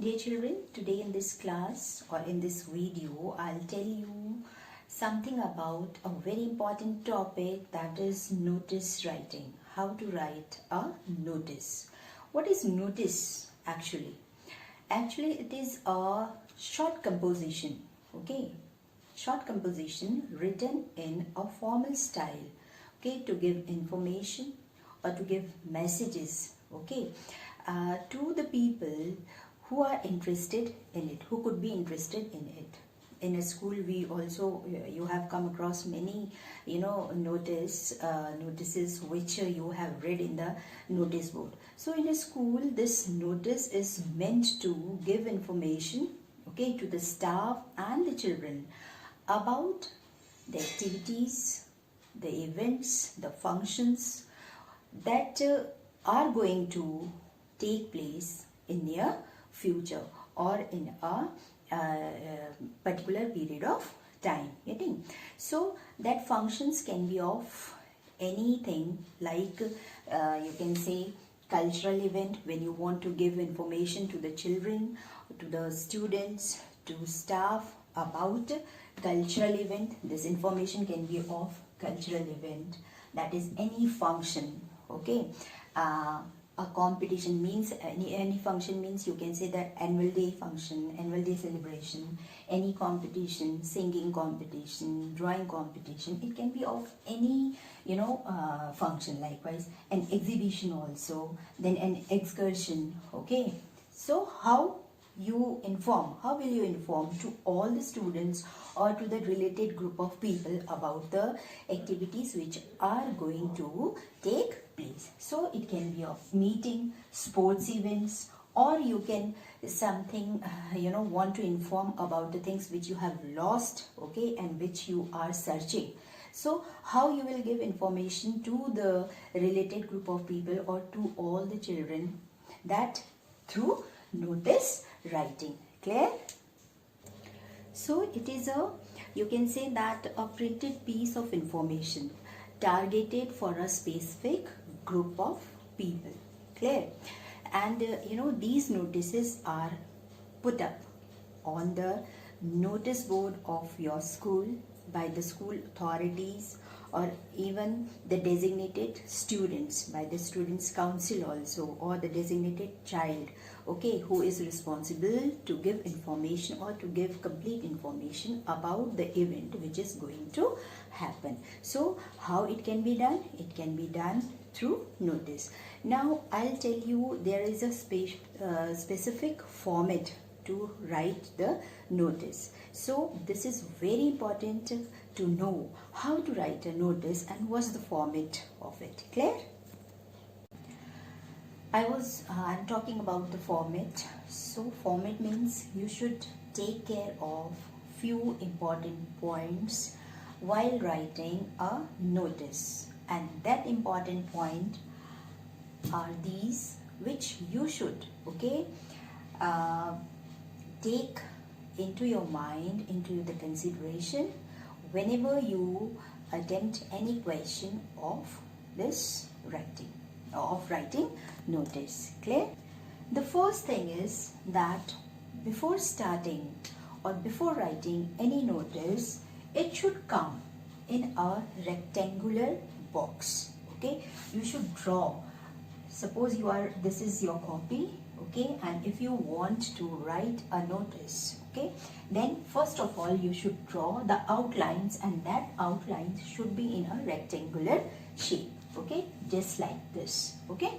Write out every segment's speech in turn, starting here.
Dear children, today in this class or in this video, I'll tell you something about a very important topic, that is notice writing. How to write a notice. What is notice actually? Actually, it is a short composition, okay? Short composition written in a formal style, okay, to give information or to give messages, okay, to the people who are interested in it, who could be interested in it. In a school, we also, you have come across many, notices which you have read in the notice board. So in a school, this notice is meant to give information, okay, to the staff and the children about the activities, the events, the functions that are going to take place in near future or in a particular period of time. Getting? So that functions can be of anything, like you can say cultural event, when you want to give information to the children, to the students, to staff about cultural event. This information can be of cultural event, that is any function, okay. A competition means any function means you can say that annual day function, annual day celebration, any competition, singing competition, drawing competition. It can be of any function. Likewise, an exhibition also, then an excursion, okay. So how will you inform to all the students or to the related group of people about the activities which are going to take place? So it can be of meeting, sports events, or you can something want to inform about the things which you have lost, okay, and which you are searching. So how you will give information to the related group of people or to all the children? That through notice writing. Clear? So it is you can say that a printed piece of information targeted for a specific group of people. Clear? And these notices are put up on the notice board of your school by the school authorities, or even the designated students by the students council also, or the designated child, okay, who is responsible to give information or to give complete information about the event which is going to happen. So how it can be done? It can be done through notice. Now I'll tell you, there is a specific format to write the notice. So this is very important to know how to write a notice and what's the format of it. Clear? I'm talking about the format. So format means you should take care of few important points while writing a notice, and that important point are these which you should, okay, take into your mind, into the consideration whenever you attempt any question of this writing, of writing notice. Clear? The first thing is that before starting or before writing any notice, it should come in a rectangular box, okay. You should draw. Suppose this is your copy, okay, and if you want to write a notice, okay, then first of all you should draw the outlines, and that outlines should be in a rectangular shape, okay, just like this, okay.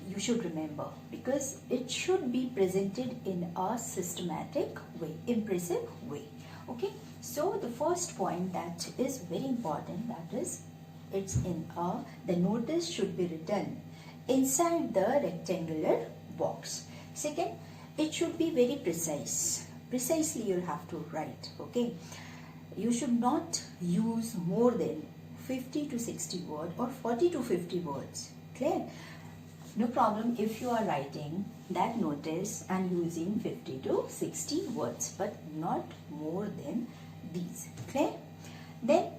You should remember, because it should be presented in a systematic way, impressive way, okay. So the first point that is very important, that is the notice should be written inside the rectangular box. Second, it should be very precise. Precisely you'll have to write, okay. You should not use more than 50 to 60 words or 40 to 50 words. Clear? No problem if you are writing that notice and using 50 to 60 words, but not more than these. Clear? Then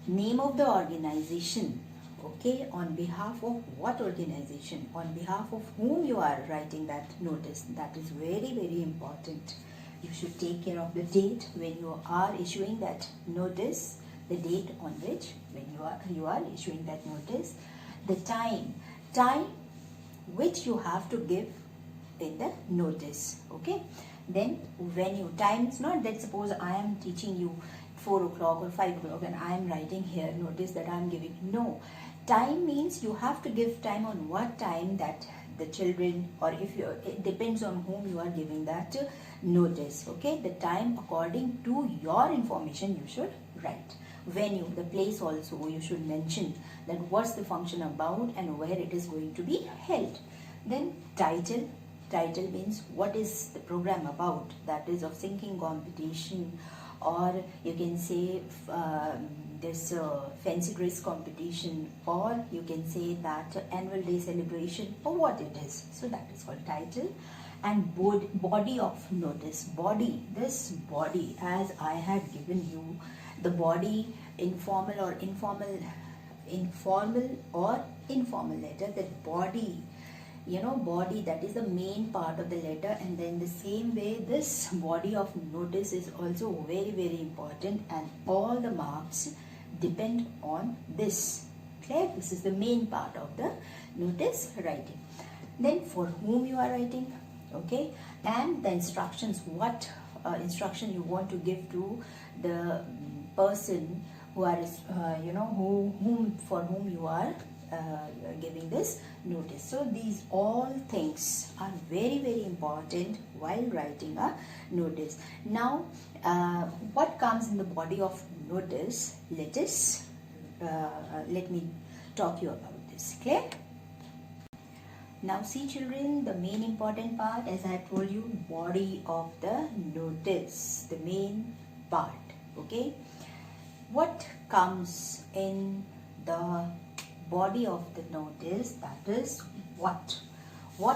name of the organization, Okay, on behalf of what organization, on behalf of whom you are writing that notice. That is very, very important. You should take care of the date when you are issuing that notice, the date on which when you are issuing that notice, the time which you have to give in the notice. Okay, then when you time, it's not that suppose I am teaching you 4 o'clock or 5 o'clock and I am writing here notice that I am giving. No, time means you have to give time on what time that the children, or if you, it depends on whom you are giving that notice. Okay, the time according to your information you should write. Venue, the place also you should mention that what's the function about and where it is going to be held. Then title means what is the program about, that is of singing competition, or you can say this fancy dress competition, or you can say that annual day celebration, or what it is. So that is called title. And body of notice, this body, as I had given you the body, informal or informal letter, that body, body, that is the main part of the letter. And then the same way this body of notice is also very, very important, and all the marks depend on this. Clear? This is the main part of the notice writing. Then for whom you are writing, okay, and the instructions, what instruction you want to give to the person who are for whom you are giving this notice. So these all things are very, very important while writing a notice. Now what comes in the body of notice, let me talk you about this. Clear? Now see children, the main important part, as I have told you, body of the notice, the main part. Okay, what comes in the body of the notice, that is what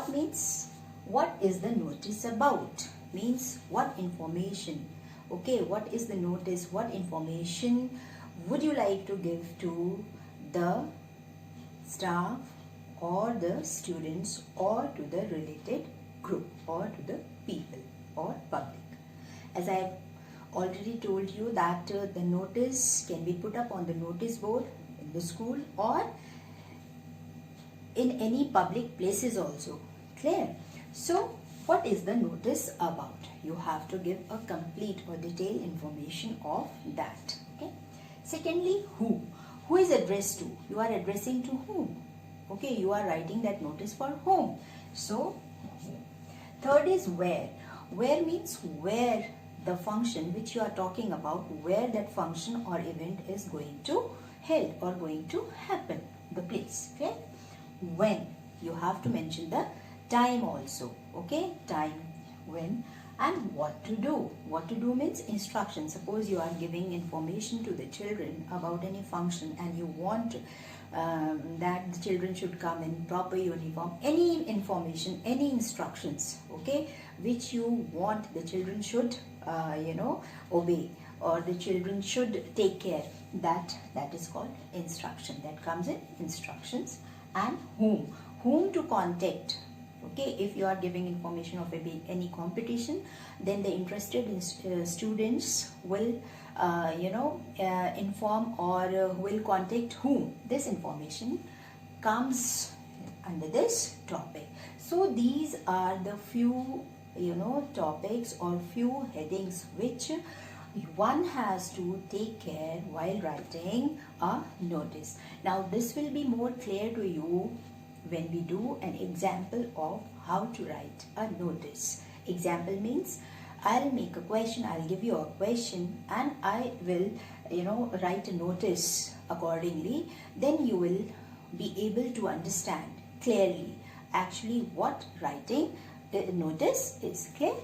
means, what is the notice about, means what information. Okay, what is the notice, what information would you like to give to the staff or the students or to the related group or to the people or public. As I have already told you that the notice can be put up on the notice board in the school or in any public places also. Clear? So what is the notice about? You have to give a complete or detailed information of that. Okay. Secondly, who is addressed to? You are addressing to whom? Okay, you are writing that notice for whom. So third is where. Where means where the function which you are talking about, where that function or event is going to held or going to happen, the place. Okay. When, you have to mention the time also. Okay, time, when, and what to do. What to do means instruction. Suppose you are giving information to the children about any function and you want that the children should come in proper uniform, any information, any instructions, okay, which you want the children should obey, or the children should take care, that is called instruction. That comes in instructions. And whom to contact. Okay, if you are giving information of any competition, then the interested students will inform or will contact whom. This information comes under this topic. So these are the few topics or few headings which one has to take care while writing a notice. Now this will be more clear to you when we do an example of how to write a notice. Example means I'll make a question, I'll give you a question and I will write a notice accordingly. Then you will be able to understand clearly actually what writing the notice is. Clear?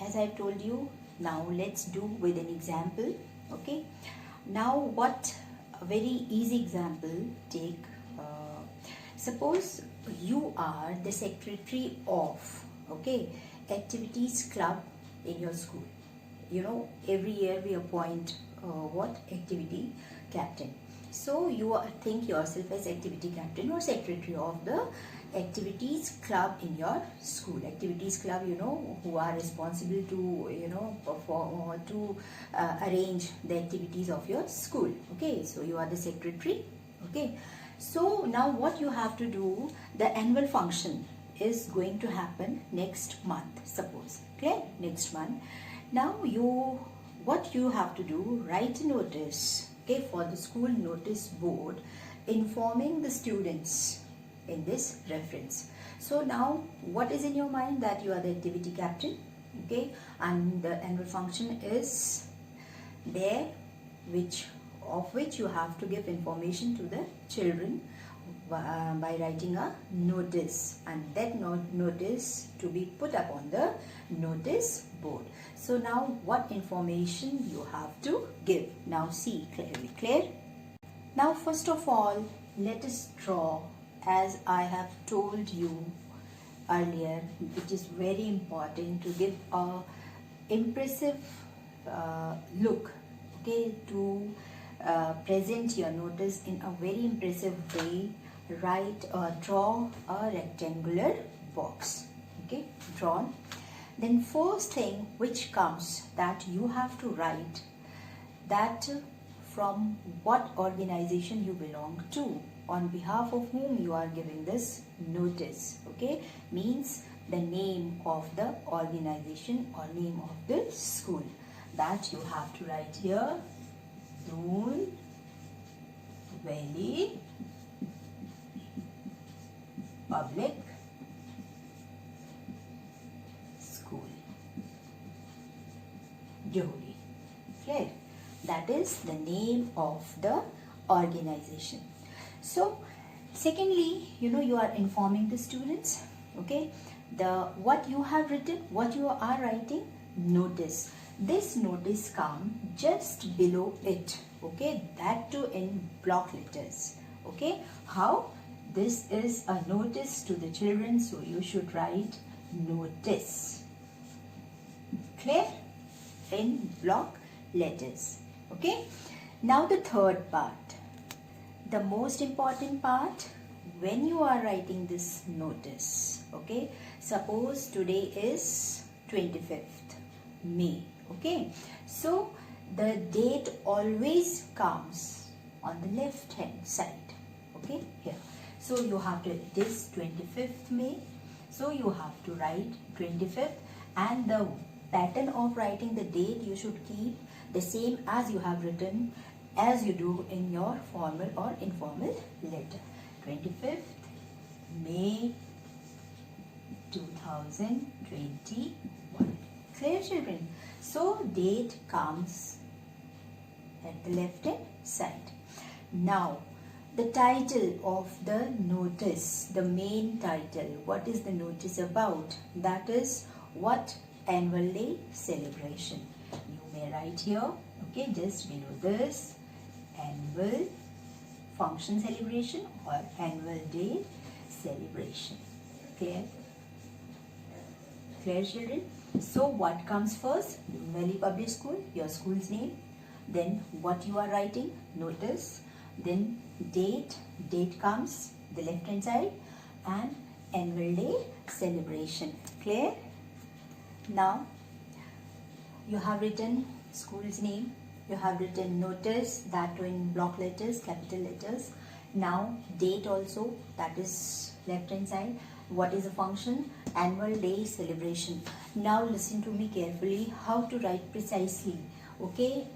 As I've told you, now let's do with an example. Okay, now what a very easy example take. Suppose you are the secretary of activities club in your school. Every year we appoint what activity captain. So you think yourself as activity captain or secretary of the activities club in your school. Activities club, who are responsible to perform or to arrange the activities of your school. Okay, so you are the secretary. Okay, so now what you have to do, the annual function is going to happen next month, suppose. Okay, next month. Now what you have to do, write a notice, okay, for the school notice board informing the students in this reference. So now what is in your mind, that you are the activity captain, okay, and the annual function is there, which you have to give information to the children by writing a notice, and that notice to be put up on the notice board. So now what information you have to give, now see clearly. Clear? Now first of all, let us draw. As I have told you earlier, it is very important to give a impressive look, okay, to present your notice in a very impressive way. Draw a rectangular box, okay, drawn. Then first thing which comes, that you have to write that from what organization you belong to, on behalf of whom you are giving this notice, okay, means the name of the organization or name of the school, that you have to write here, Doon Valley Public School, Johari. Clear? That is the name of the organization. So secondly, you are informing the students, okay, what you have written, what you are writing, notice. This notice come just below it, okay, that too in block letters, okay. How? This is a notice to the children, so you should write notice. Clear? In block letters, okay. Now the third part, the most important part, when you are writing this notice, okay, suppose today is 25th May, okay, so the date always comes on the left hand side, okay, here. So you have to, it is 25th May, so you have to write 25th, and the pattern of writing the date you should keep the same as you have written, as you do in your formal or informal letter. 25th May 2021. Clear, children? So date comes at the left hand side. Now the title of the notice, the main title, what is the notice about? That is what annual day celebration. You may write here, okay, just below this, annual function celebration or annual day celebration. Clear? Clear, children? So what comes first? Valley Public School, your school's name, then what you are writing, notice, then date comes the left hand side, and annual day celebration. Clear? Now you have written school's name, you have written notice, that too in block letters, capital letters. Now date also, that is left hand side. What is the function? Annual day celebration. Now listen to me carefully how to write precisely, okay.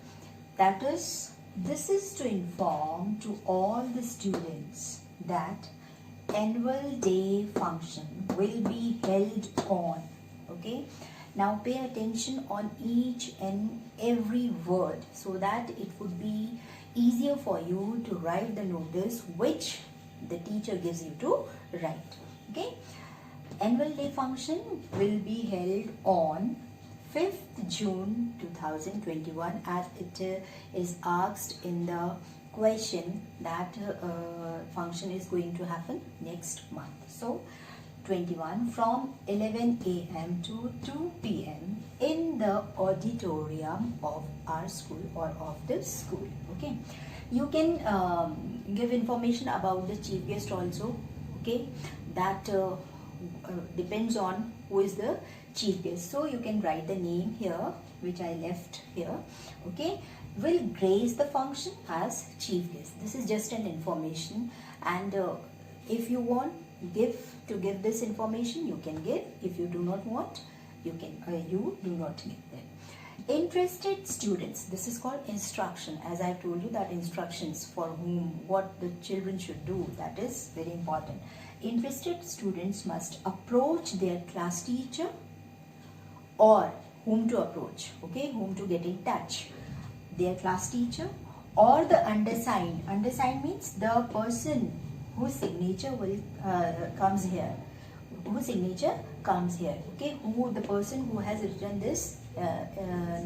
That is, this is to inform to all the students that annual day function will be held on, okay. Now pay attention on each and every word, so that it would be easier for you to write the notice which the teacher gives you to write, okay. Annual day function will be held on 5th June 2021, as it is asked in the question that function is going to happen next month. So 21 from 11 a.m. to 2 p.m. in the auditorium of our school or of the school, okay. You can give information about the chief guest also. Okay, that depends on who is the chief guest. So you can write the name here, which I left here. Okay, will grace the function as chief guest. This is just an information, and if you want give this information, you can give. If you do not want, you do not give them. Interested students, this is called instruction. As I told you that instructions for whom, what the children should do, that is very important. Interested students must approach their class teacher, or whom to approach, okay, whom to get in touch, their class teacher or the undersigned. Undersigned means the person whose signature will comes here, okay, who the person who has written this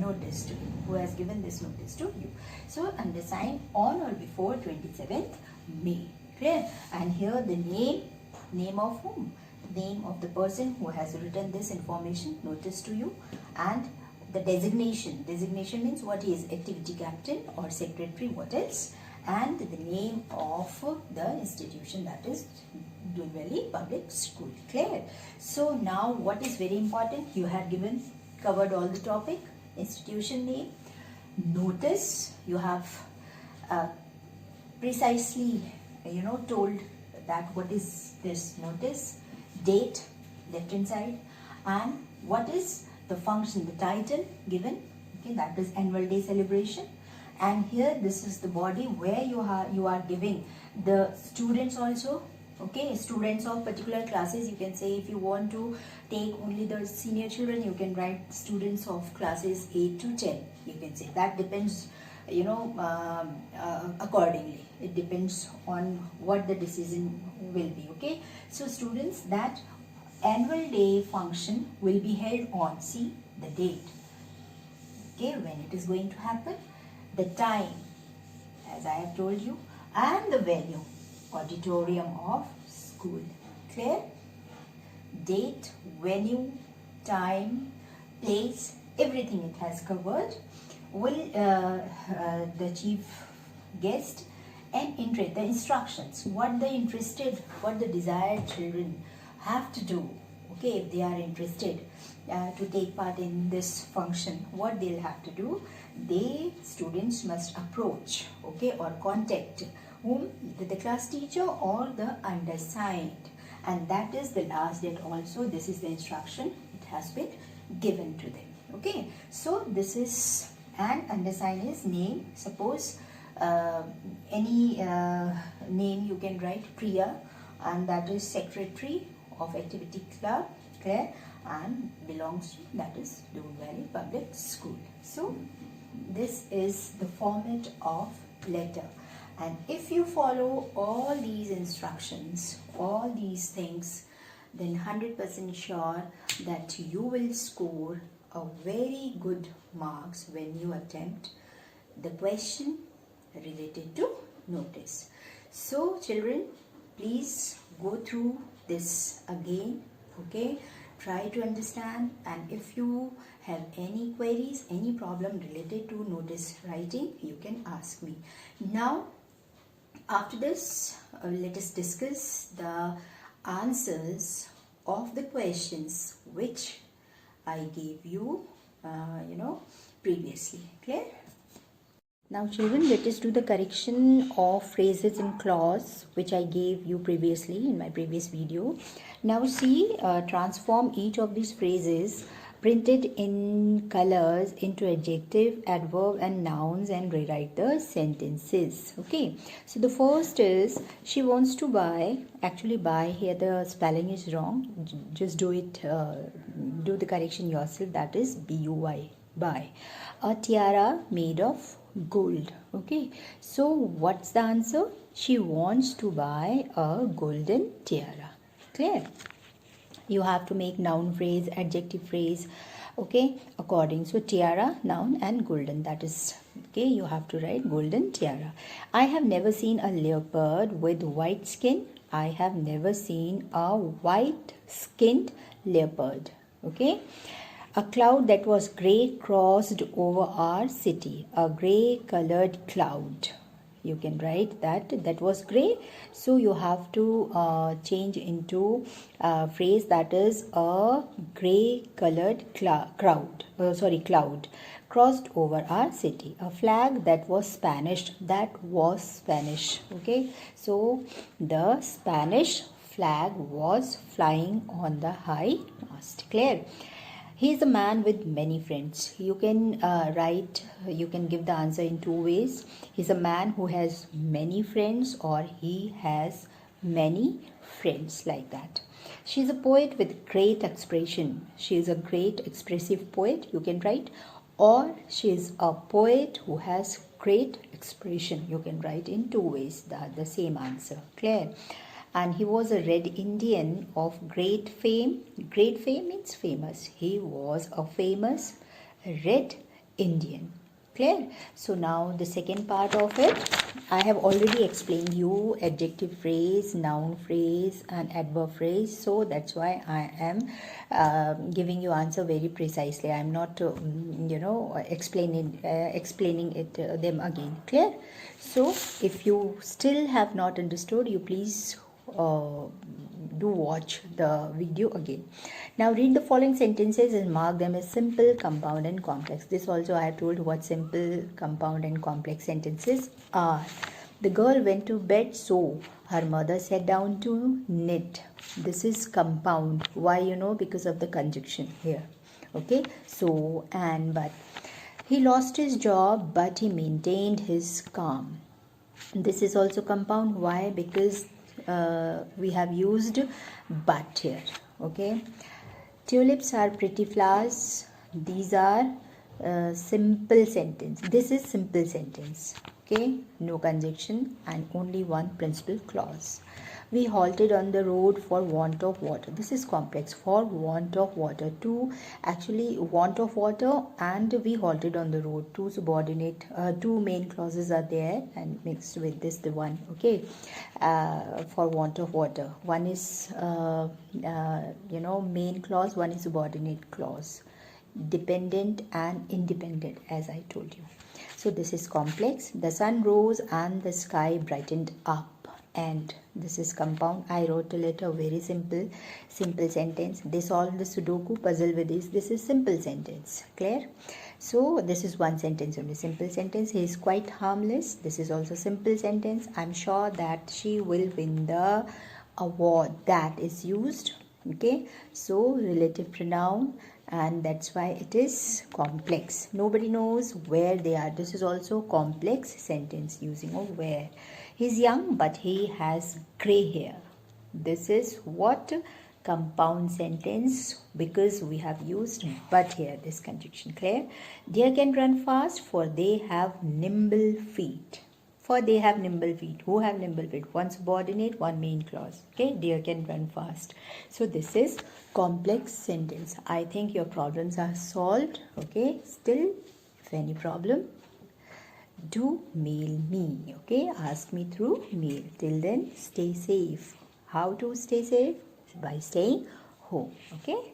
notice to you, who has given this notice to you. So undersigned on or before 27th May. Clear? And here the name of whom? Name of the person who has written this information, notice to you, and the designation. Designation means what he is, activity captain or secretary, what else? And the name of the institution, that is Doon Valley Public School. Clear? So now what is very important, you have covered all the topic. Institution name, notice, you have precisely told that what is this notice, date left hand side, and what is the function, the title given, okay, that is annual day celebration. And here this is the body where you are giving the students also, okay, students of particular classes. You can say, if you want to take only the senior children, you can write students of classes 8 to 10. You can say that depends, accordingly. It depends on what the decision will be. Okay, so students, that annual day function will be held on, see the date, okay, when it is going to happen, the time, as I have told you, and the venue, auditorium of school. Clear? Date, venue, time, place, everything it has covered. Will the chief guest and the instructions, what the desired children have to do, okay, if they are interested to take part in this function, what they'll have to do, students must approach, okay, or contact whom, the class teacher or the undersigned, and that is the last date also. This is the instruction, it has been given to them. Okay, so this is, and undersigned is name. Suppose any name you can write, Priya, and that is secretary of activity club, Claire, and belongs to, that is Doon Valley Public School. So this is the format of letter, and if you follow all these instructions, all these things, then 100% sure that you will score a very good marks when you attempt the question related to notice. So children, please go through this again, okay, try to understand, and if you have any queries, any problem related to notice writing, you can ask me. Now after this, let us discuss the answers of the questions which I gave you previously. Clear? Now children, let us do the correction of phrases in clause which I gave you previously in my previous video. Now see, transform each of these phrases printed in colors into adjective, adverb and nouns, and rewrite the sentences. Okay, so the first is, she wants to buy. Actually buy here the spelling is wrong, just do it, do the correction yourself, that is B-U-Y, buy. A tiara made of gold. Okay, so what's the answer? She wants to buy a golden tiara. Clear? You have to make noun phrase, adjective phrase, okay, according. So tiara, noun, and golden, that is, okay, you have to write golden tiara. I have never seen a leopard with white skin. I have never seen a white skinned leopard. Okay, a cloud that was grey crossed over our city. A grey colored cloud. You can write that was grey. So you have to change into a phrase that is a grey colored cloud crossed over our city. A flag that was Spanish. Okay, so the Spanish flag was flying on the high mast. Clear? He is a man with many friends. You can you can give the answer in two ways. He's a man who has many friends, or he has many friends, like that. She's a poet with great expression. She is a great expressive poet, you can write. Or she is a poet who has great expression. You can write in two ways the same answer. Clear? And he was a red Indian of great fame. Great fame means famous. He was a famous red Indian. Clear? So now the second part of it, I have already explained you adjective phrase, noun phrase and adverb phrase. So that's why I am giving you answer very precisely. I am not explaining it them again. Clear? So if you still have not understood, you please do watch the video again. Now read the following sentences and mark them as simple, compound and complex. This also I have told what simple, compound and complex sentences are. The girl went to bed, so her mother sat down to knit. This is compound. Why? Because of the conjunction here. Okay, so and but. He lost his job, but he maintained his calm. This is also compound. Why? Because we have used but here. Okay, tulips are pretty flowers. These are simple sentence. This is simple sentence. Okay, no conjunction and only one principal clause. We halted on the road for want of water. This is complex. For want of water. Actually want of water and we halted on the road. Two main clauses are there and mixed with this the one. Okay, for want of water. One is main clause. One is subordinate clause. Dependent and independent, as I told you. So this is complex. The sun rose and the sky brightened up. And this is compound. I wrote a letter, very simple sentence. They solved the Sudoku puzzle with this. This is simple sentence. Clear? So this is one sentence only, simple sentence. He is quite harmless. This is also simple sentence. I'm sure that she will win the award. That is used. Okay, so relative pronoun, and that's why it is complex. Nobody knows where they are. This is also complex sentence using of where. He's young but he has gray hair. This is what? Compound sentence, because we have used but here, this conjunction. Clear? Deer can run fast, for they have nimble feet. For they have nimble feet. Who have nimble feet? One subordinate, one main clause. Okay, deer can run fast. So this is complex sentence. I think your problems are solved. Okay, still if any problem, do mail me. Okay, ask me through mail. Till then, stay safe. How to stay safe? By staying home. Okay.